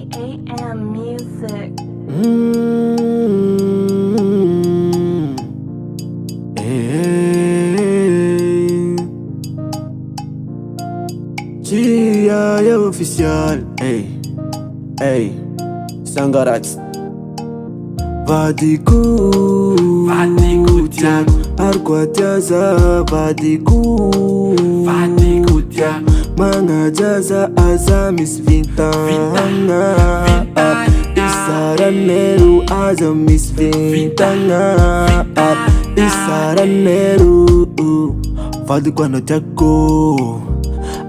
AM Music. Hey. Dia oficial. Hey. Hey. Sangarats. Vadiku Tiago, Arquatiaza Vadiku Tiago, Mangajaza Azamis Vintanga Isaraneru Azamis Vintanga Isaraneru Vadiku Anotiako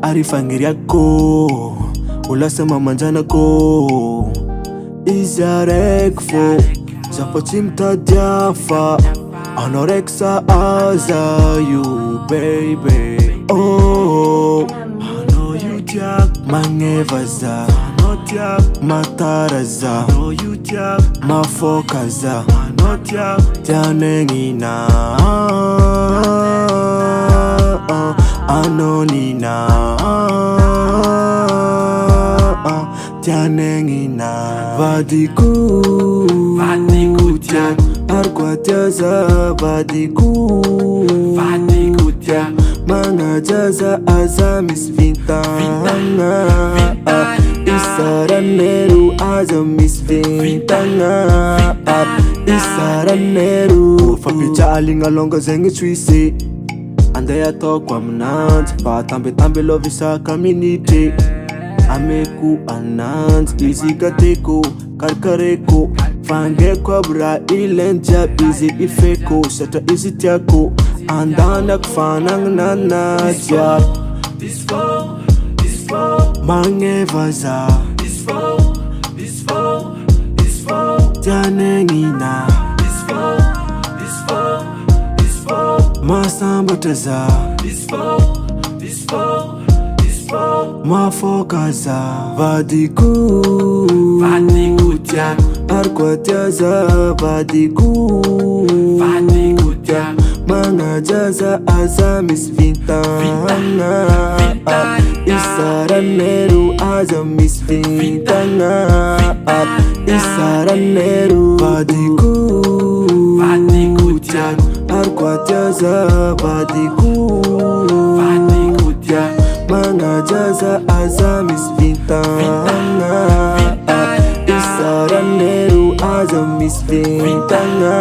Arifangiriako Ulasema manjanako Isarekfo Zapotimta Diafa Anorexa Aza you baby. Oh I know you Tiak Mangevaza no Tiak Mataraza no you Tiak Mafokaza no Tiak Tianengina Anonina Tianengina Vadiku Tiago, Arquatiaza Vadiku Tiago, Mangajaza Azamis Vintanga Isaraneru Azamis Vintanga Isaraneru Fapicha alinga longa zengi twisi Andaya tokwa mnant Patambe lovisa kaminite Ameku anant Izikateko Karkareko Fange kwabra ilenja busy ifeko Shata isi tiako Andana kfanang nana tiak this flow, Mangevaza this flow, Tianengina this flow, Masambataza this flow, Mafokaza Vadiku Tiago, Arquatiaza Vadiku Tiago, Mangajaza Azamis Vintanga Isaraneru Azamis Vintanga Isaraneru Vadiku Tiago, Arquatiaza Vadiku Tiago, Mangajaza Azamis Vintanga Isaraneru Azamis Vintanga